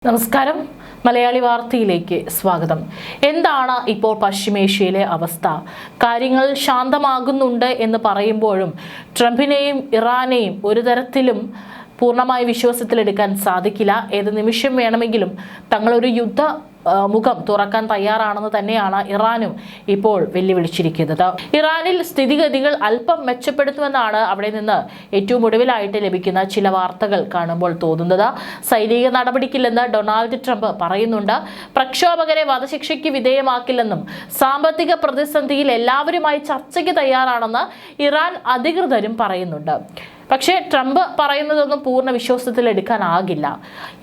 നമസ്കാരം. മലയാളി വാർത്തയിലേക്ക് സ്വാഗതം. എന്താണ് ഇപ്പോൾ പശ്ചിമേഷ്യയിലെ അവസ്ഥ? കാര്യങ്ങൾ ശാന്തമാകുന്നുണ്ട് എന്ന് പറയുമ്പോഴും ട്രംപിനെയും ഇറാനെയും ഒരു തരത്തിലും പൂർണ്ണമായി വിശ്വാസത്തിലെടുക്കാൻ സാധിക്കില്ല. ഏത് നിമിഷം വേണമെങ്കിലും തങ്ങളൊരു യുദ്ധ മുഖം തുറക്കാൻ തയ്യാറാണെന്ന് തന്നെയാണ് ഇറാനും ഇപ്പോൾ വെല്ലുവിളിച്ചിരിക്കുന്നത്. ഇറാനിൽ സ്ഥിതിഗതികൾ അല്പം മെച്ചപ്പെടുത്തുമെന്നാണ് അവിടെ നിന്ന് ഏറ്റവും ഒടുവിലായിട്ട് ലഭിക്കുന്ന ചില വാർത്തകൾ കാണുമ്പോൾ തോന്നുന്നത്. സൈനിക നടപടിക്കില്ലെന്ന് ഡൊണാൾഡ് ട്രംപ് പറയുന്നുണ്ട്. പ്രക്ഷോഭകരെ വധശിക്ഷയ്ക്ക് വിധേയമാക്കില്ലെന്നും സാമ്പത്തിക പ്രതിസന്ധിയിൽ എല്ലാവരുമായി ചർച്ചയ്ക്ക് തയ്യാറാണെന്ന് ഇറാൻ അധികൃതരും പറയുന്നുണ്ട്. പക്ഷേ ട്രംപ് പറയുന്നതൊന്നും പൂർണ്ണ വിശ്വാസത്തിൽ എടുക്കാനാകില്ല.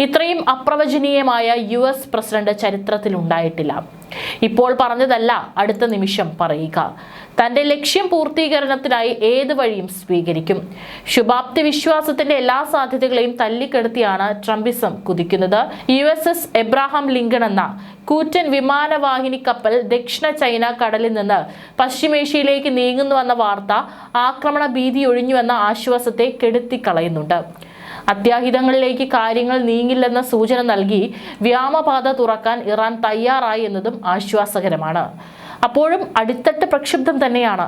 ഇത്രയും അപ്രവചനീയമായ US പ്രസിഡന്റ് ചരിത്രത്തിൽ ഉണ്ടായിട്ടില്ല. ഇപ്പോൾ പറഞ്ഞതല്ല അടുത്ത നിമിഷം പറയുക. തന്റെ ലക്ഷ്യം പൂർത്തീകരണത്തിനായി ഏത് വഴിയും സ്വീകരിക്കും. ശുഭാപ്തി വിശ്വാസത്തിന്റെ എല്ലാ സാധ്യതകളെയും തല്ലിക്കെടുത്തിയാണ് ട്രംപിസം കുതിക്കുന്നത്. USS എബ്രഹാം ലിങ്കൺ എന്ന കൂറ്റൻ വിമാനവാഹിനി കപ്പൽ ദക്ഷിണ ചൈന കടലിൽ നിന്ന് പശ്ചിമേഷ്യയിലേക്ക് നീങ്ങുന്നുവെന്ന വാർത്ത ആക്രമണ ഭീതി ഒഴിഞ്ഞുവെന്ന ആശ്വാസത്തെ കെടുത്തിക്കളയുന്നുണ്ട്. അത്യാഹിതങ്ങളിലേക്ക് കാര്യങ്ങൾ നീങ്ങില്ലെന്ന സൂചന നൽകി വ്യോമപാത തുറക്കാൻ ഇറാൻ തയ്യാറായി എന്നതും ആശ്വാസകരമാണ്. അപ്പോഴും അടിത്തട്ട് പ്രക്ഷുബ്ധം തന്നെയാണ്.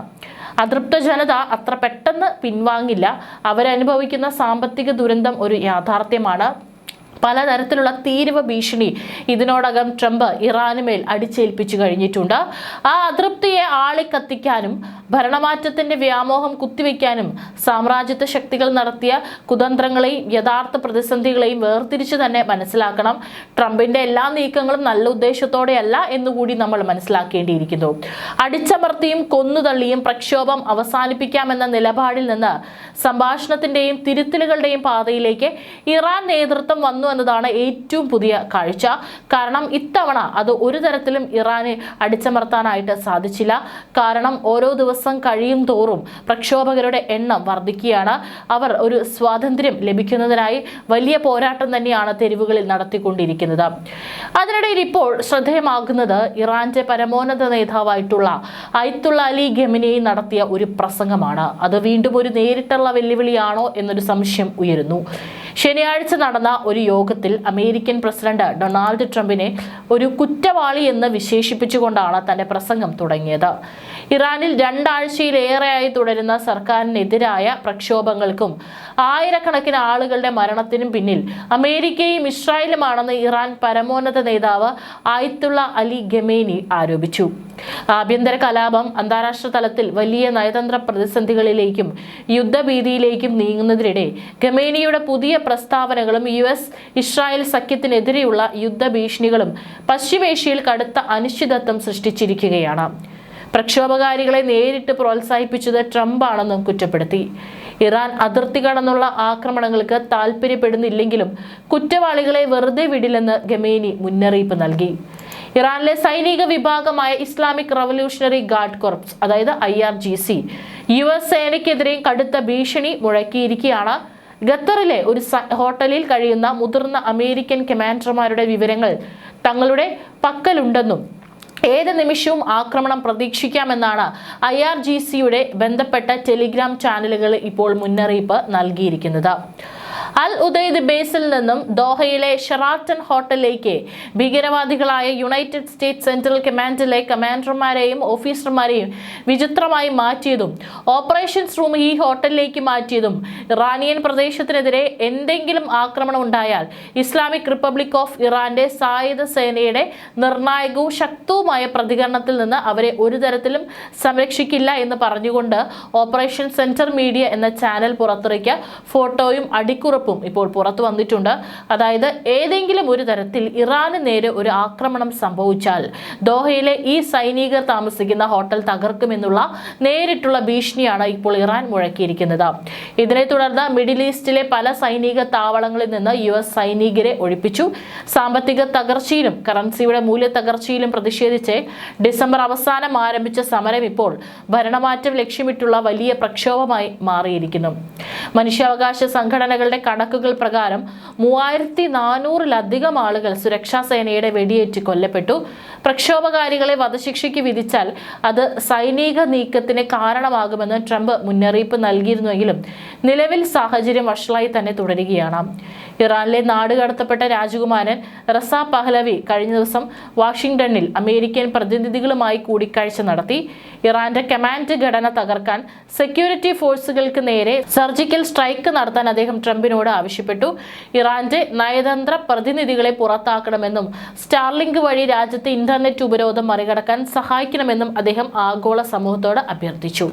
അതൃപ്ത ജനത അത്ര പെട്ടെന്ന് പിൻവാങ്ങില്ല. അവരനുഭവിക്കുന്ന സാമ്പത്തിക ദുരന്തം ഒരു യാഥാർത്ഥ്യമാണ്. പലതരത്തിലുള്ള തീരുവ ഭീഷണി ഇതിനോടകം ട്രംപ് ഇറാനുമേൽ അടിച്ചേൽപ്പിച്ചു കഴിഞ്ഞിട്ടുണ്ട്. ആ അതൃപ്തിയെ ആളിക്കത്തിക്കാനും ഭരണമാറ്റത്തിന്റെ വ്യാമോഹം കുത്തിവെക്കാനും സാമ്രാജ്യത്വ ശക്തികൾ നടത്തിയ കുതന്ത്രങ്ങളെയും യഥാർത്ഥ പ്രതിസന്ധികളെയും വേർതിരിച്ചു തന്നെ മനസ്സിലാക്കണം. ട്രംപിന്റെ എല്ലാ നീക്കങ്ങളും നല്ല ഉദ്ദേശത്തോടെയല്ല എന്നുകൂടി നമ്മൾ മനസ്സിലാക്കേണ്ടിയിരിക്കുന്നു. അടിച്ചമർത്തിയും കൊന്നുതള്ളിയും പ്രക്ഷോഭം അവസാനിപ്പിക്കാമെന്ന നിലപാടിൽ നിന്ന് സംഭാഷണത്തിന്റെയും തിരുത്തലുകളുടെയും പാതയിലേക്ക് ഇറാൻ നേതൃത്വം വന്നു എന്നതാണ് ഏറ്റവും പുതിയ കാഴ്ച. കാരണം ഇത്തവണ അത് ഒരു തരത്തിലും ഇറാനെ അടിച്ചമർത്താനായിട്ട് സാധിച്ചില്ല. കാരണം ഓരോ ദിവസം കഴിയും തോറും പ്രക്ഷോഭകരുടെ എണ്ണം വർദ്ധിക്കുകയാണ്. അവർ ഒരു സ്വാതന്ത്ര്യം ലഭിക്കുന്നതിനായി വലിയ പോരാട്ടം തന്നെയാണ് തെരുവുകളിൽ നടത്തിക്കൊണ്ടിരിക്കുന്നത്. അതിനിടയിൽ ഇപ്പോൾ ശ്രദ്ധേയമാകുന്നത് ഇറാന്റെ പരമോന്നത നേതാവായിട്ടുള്ള അയത്തുള്ള അലി ഖമനേയി നടത്തിയ ഒരു പ്രസംഗമാണ്. അത് വീണ്ടും ഒരു നേരിട്ടുള്ള വെല്ലുവിളിയാണോ എന്നൊരു സംശയം ഉയരുന്നു. ശനിയാഴ്ച നടന്ന ഒരു യോഗത്തിൽ അമേരിക്കൻ പ്രസിഡന്റ് ഡൊണാൾഡ് ട്രംപിനെ ഒരു കുറ്റവാളി എന്ന് വിശേഷിപ്പിച്ചുകൊണ്ടാണ് തന്റെ പ്രസംഗം തുടങ്ങിയത്. ഇറാനിൽ 2 ആഴ്ചയിലേറെയായി തുടരുന്ന സർക്കാരിനെതിരായ പ്രക്ഷോഭങ്ങൾക്കും ആയിരക്കണക്കിന് ആളുകളുടെ മരണത്തിനും പിന്നിൽ അമേരിക്കയും ഇസ്രായേലുമാണെന്ന് ഇറാൻ പരമോന്നത നേതാവ് അയത്തുള്ള അലി ഖമേനി ആരോപിച്ചു. ആഭ്യന്തര കലാപം അന്താരാഷ്ട്ര തലത്തിൽ വലിയ നയതന്ത്ര പ്രതിസന്ധികളിലേക്കും യുദ്ധഭീതിയിലേക്കും നീങ്ങുന്നതിനിടെ ഖമേനിയുടെ പുതിയ പ്രസ്താവനകളും US-ഇസ്രായേൽ സഖ്യത്തിനെതിരെയുള്ള യുദ്ധഭീഷണികളും പശ്ചിമേഷ്യയിൽ കടുത്ത അനിശ്ചിതത്വം സൃഷ്ടിച്ചിരിക്കുകയാണ്. പ്രക്ഷോഭകാരികളെ നേരിട്ട് പ്രോത്സാഹിപ്പിച്ചത് ട്രംപാണെന്നും കുറ്റപ്പെടുത്തി. ഇറാൻ അതിർത്തി കടന്നുള്ള ആക്രമണങ്ങൾക്ക് താൽപര്യപ്പെടുന്നില്ലെങ്കിലും കുറ്റവാളികളെ വെറുതെ വിടില്ലെന്ന് ഖമേനി മുന്നറിയിപ്പ് നൽകി. ഇറാനിലെ സൈനിക വിഭാഗമായ ഇസ്ലാമിക് റവല്യൂഷണറി ഗാർഡ് കോർപ്സ് അതായത് IRGC US സേനയ്ക്കെതിരെയും കടുത്ത ഭീഷണി മുഴക്കിയിരിക്കുകയാണ്. ഖത്തറിലെ ഒരു ഹോട്ടലിൽ കഴിയുന്ന മുതിർന്ന അമേരിക്കൻ കമാൻഡർമാരുടെ വിവരങ്ങൾ തങ്ങളുടെ പക്കലുണ്ടെന്നും ഏത് നിമിഷവും ആക്രമണം പ്രതീക്ഷിക്കാമെന്നാണ് IRGCയുടെ ബന്ധപ്പെട്ട ടെലിഗ്രാം ചാനലുകൾ ഇപ്പോൾ മുന്നറിയിപ്പ് നൽകിയിരിക്കുന്നത്. അൽ ഉദൈദ് ബേസിൽ നിന്നും ദോഹയിലെ ഷെറാട്ടൺ ഹോട്ടലിലേക്ക് ഭീകരവാദികളായ യുണൈറ്റഡ് സ്റ്റേറ്റ്സ് സെൻട്രൽ കമാൻഡിലെ കമാൻഡർമാരെയും ഓഫീസർമാരെയും വിചിത്രമായി മാറ്റിയതും ഓപ്പറേഷൻസ് റൂം ഈ ഹോട്ടലിലേക്ക് മാറ്റിയതും ഇറാനിയൻ പ്രദേശത്തിനെതിരെ എന്തെങ്കിലും ആക്രമണം ഉണ്ടായാൽ ഇസ്ലാമിക് റിപ്പബ്ലിക് ഓഫ് ഇറാന്റെ സായുധ സേനയുടെ നിർണായകവും ശക്തവുമായ പ്രതികരണത്തിൽ നിന്ന് അവരെ ഒരു തരത്തിലും സംരക്ഷിക്കില്ല എന്ന് പറഞ്ഞുകൊണ്ട് ഓപ്പറേഷൻ സെന്റർ മീഡിയ എന്ന ചാനൽ പുറത്തിറക്കിയ ഫോട്ടോയും അടിക്കുറപ്പും ഇപ്പോൾ പുറത്തു വന്നിട്ടുണ്ട്. അതായത് ഏതെങ്കിലും ഒരു തരത്തിൽ ഇറാന് നേരെ ഒരു ആക്രമണം സംഭവിച്ചാൽ ദോഹയിലെ ഈ സൈനികർ താമസിക്കുന്ന ഹോട്ടൽ തകർക്കുമെന്നുള്ള നേരിട്ടുള്ള ഭീഷണിയാണ് ഇപ്പോൾ ഇറാൻ മുഴക്കിയിരിക്കുന്നത്. ഇതിനെ തുടർന്ന് മിഡിൽ ഈസ്റ്റിലെ പല സൈനിക താവളങ്ങളിൽ നിന്ന് US സൈനികരെ ഒഴിപ്പിച്ചു. സാമ്പത്തിക തകർച്ചയിലും കറൻസിയുടെ മൂല്യ തകർച്ചയിലും പ്രതിഷേധിച്ച് ഡിസംബർ അവസാനം ആരംഭിച്ച സമരം ഇപ്പോൾ ഭരണമാറ്റം ലക്ഷ്യമിട്ടുള്ള വലിയ പ്രക്ഷോഭമായി മാറിയിരിക്കുന്നു. മനുഷ്യാവകാശ സംഘടനകളുടെ കണക്കുകൾ പ്രകാരം 3400-ലധികം ആളുകൾ സുരക്ഷാ സേനയുടെ വെടിയേറ്റ് കൊല്ലപ്പെട്ടു. പ്രക്ഷോഭകാരികളെ വധശിക്ഷയ്ക്ക് വിധിച്ചാൽ അത് സൈനിക നീക്കത്തിന് കാരണമാകുമെന്ന് ട്രംപ് മുന്നറിയിപ്പ് നൽകിയിരുന്നുവെങ്കിലും നിലവിൽ സാഹചര്യം വഷളായി തന്നെ തുടരുകയാണ്. ഇറാനിലെ നാടുകടത്തപ്പെട്ട രാജകുമാരൻ റസ പഹ്ലവി കഴിഞ്ഞ ദിവസം വാഷിംഗ്ടണിൽ അമേരിക്കൻ പ്രതിനിധികളുമായി കൂടിക്കാഴ്ച നടത്തി. ഇറാന്റെ കമാൻഡ് ഘടന തകർക്കാൻ സെക്യൂരിറ്റി ഫോഴ്സുകൾക്ക് നേരെ സർജിക്കൽ സ്ട്രൈക്ക് നടത്താൻ അദ്ദേഹം ട്രംപിനോട് ആവശ്യപ്പെട്ടു. ഇറാന്റെ നയതന്ത്ര പ്രതിനിധികളെ പുറത്താക്കണമെന്നും സ്റ്റാർലിങ്ക് വഴി രാജ്യത്തെ ഇന്റർനെറ്റ് ഉപരോധം മറികടക്കാൻ സഹായിക്കണമെന്നും അദ്ദേഹം ആഗോള സമൂഹത്തോട് അഭ്യർത്ഥിച്ചു.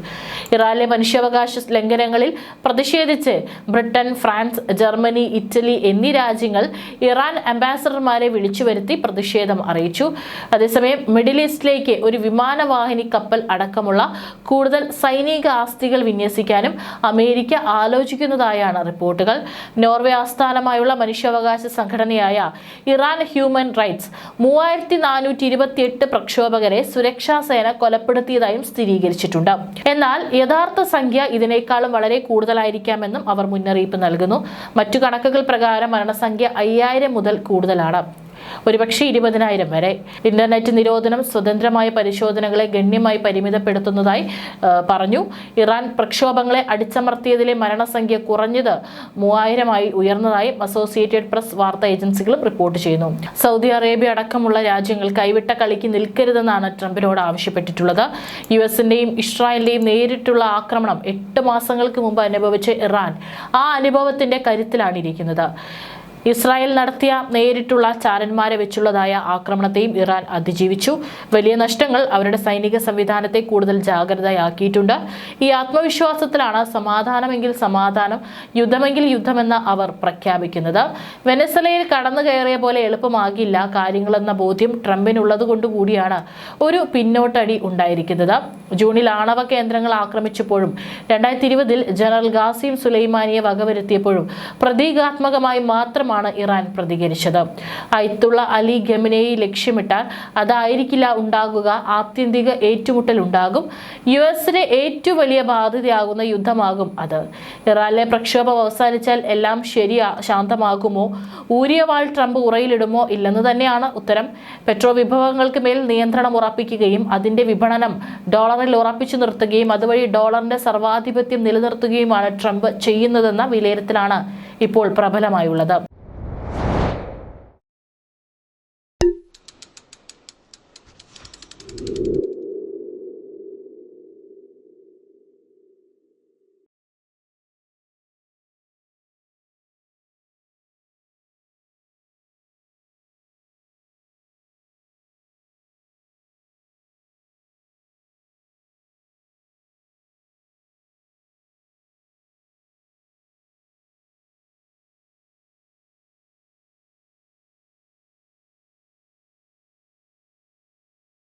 ഇറാനിലെ മനുഷ്യാവകാശ ലംഘനങ്ങളിൽ പ്രതിഷേധിച്ച് ബ്രിട്ടൻ, ഫ്രാൻസ്, ജർമ്മനി, ഇറ്റലി എന്നീ രാജ്യങ്ങൾ ഇറാൻ അംബാസഡർമാരെ വിളിച്ചുവരുത്തി പ്രതിഷേധം അറിയിച്ചു. അതേസമയം മിഡിൽ ഈസ്റ്റിലേക്ക് ഒരു വിമാനവാഹിനി കപ്പൽ അടക്കമുള്ള കൂടുതൽ സൈനിക ആസ്തികൾ വിന്യസിക്കാനും അമേരിക്ക ആലോചിക്കുന്നതായാണ് റിപ്പോർട്ടുകൾ. നോർവേ ആസ്ഥാനമായുള്ള മനുഷ്യാവകാശ സംഘടനയായ ഇറാൻ ഹ്യൂമൻ റൈറ്റ്സ് 3428 പ്രക്ഷോഭകരെ സുരക്ഷാ സേന കൊലപ്പെടുത്തിയതായും സ്ഥിരീകരിച്ചിട്ടുണ്ട്. എന്നാൽ യഥാർത്ഥ സംഖ്യ ഇതിനേക്കാളും വളരെ കൂടുതലായിരിക്കാമെന്നും അവർ മുന്നറിയിപ്പ് നൽകുന്നു. മറ്റു കണക്കുകൾ പ്രകാരം മരണസംഖ്യ 5000 മുതൽ കൂടുതലാണ്, ഒരുപക്ഷെ 20,000 വരെ. ഇന്റർനെറ്റ് നിരോധനം സ്വതന്ത്രമായ പരിശോധനകളെ ഗണ്യമായി പരിമിതപ്പെടുത്തുന്നതായി പറഞ്ഞു. ഇറാൻ പ്രക്ഷോഭങ്ങളെ അടിച്ചമർത്തിയതിലെ മരണസംഖ്യ കുറഞ്ഞത് 3000 ഉയർന്നതായും അസോസിയേറ്റഡ് പ്രസ് വാർത്താ ഏജൻസികളും റിപ്പോർട്ട് ചെയ്യുന്നു. സൗദി അറേബ്യ അടക്കമുള്ള രാജ്യങ്ങൾ കൈവിട്ട കളിക്ക് നിൽക്കരുതെന്നാണ് ട്രംപിനോട് ആവശ്യപ്പെട്ടിട്ടുള്ളത്. യുഎസിന്റെയും ഇസ്രായേലിന്റെയും നേരിട്ടുള്ള ആക്രമണം 8 മാസങ്ങൾക്ക് മുമ്പ് അനുഭവിച്ച ഇറാൻ ആ അനുഭവത്തിന്റെ കരുത്തിലാണ് ഇരിക്കുന്നത്. ഇസ്രായേൽ നടത്തിയ നേരിട്ടുള്ള ചാരന്മാരെ വെച്ചുള്ളതായ ആക്രമണത്തെയും ഇറാൻ അതിജീവിച്ചു. വലിയ നഷ്ടങ്ങൾ അവരുടെ സൈനിക സംവിധാനത്തെ കൂടുതൽ ജാഗ്രതയാക്കിയിട്ടുണ്ട്. ഈ ആത്മവിശ്വാസത്തിലാണ് സമാധാനമെങ്കിൽ സമാധാനം, യുദ്ധമെങ്കിൽ യുദ്ധമെന്ന് അവർ പ്രഖ്യാപിക്കുന്നത്. വെനസ്വലയിൽ കടന്നു കയറിയ പോലെ എളുപ്പമാകില്ല കാര്യങ്ങളെന്ന ബോധ്യം ട്രംപിനുള്ളതുകൊണ്ടുകൂടിയാണ് ഒരു പിന്നോട്ടടി ഉണ്ടായിരിക്കുന്നത്. ജൂണിൽ ആണവ കേന്ദ്രങ്ങൾ ആക്രമിച്ചപ്പോഴും 2020 ജനറൽ ഖാസിം സുലൈമാനിയെ വകവരുത്തിയപ്പോഴും പ്രതീകാത്മകമായി മാത്രമാണ് ഇറാൻ പ്രതികരിച്ചത്. അയത്തുള്ള അലി ഖമനേയി ലക്ഷ്യമിട്ടാൽ അതായിരിക്കില്ല ഉണ്ടാകുക, ആത്യന്തിക ഏറ്റുമുട്ടൽ ഉണ്ടാകും. യുഎസിന് ഏറ്റവും വലിയ ബാധ്യതയാകുന്ന യുദ്ധമാകും അത്. ഇറാനിലെ പ്രക്ഷോഭം അവസാനിച്ചാൽ എല്ലാം ശാന്തമാകുമോ? ഊരിയ വാൾ ട്രംപ് ഉറയിലിടുമോ? ഇല്ലെന്ന് തന്നെയാണ് ഉത്തരം. പെട്രോ വിഭവങ്ങൾക്ക് മേൽ നിയന്ത്രണം ഉറപ്പിക്കുകയും അതിന്റെ വിപണനം ഡോളറിൽ ഉറപ്പിച്ചു നിർത്തുകയും അതുവഴി ഡോളറിന്റെ സർവാധിപത്യം നിലനിർത്തുകയുമാണ് ട്രംപ് ചെയ്യുന്നതെന്ന വിലയിരുത്തലാണ് ഇപ്പോൾ പ്രബലമായുള്ളത്.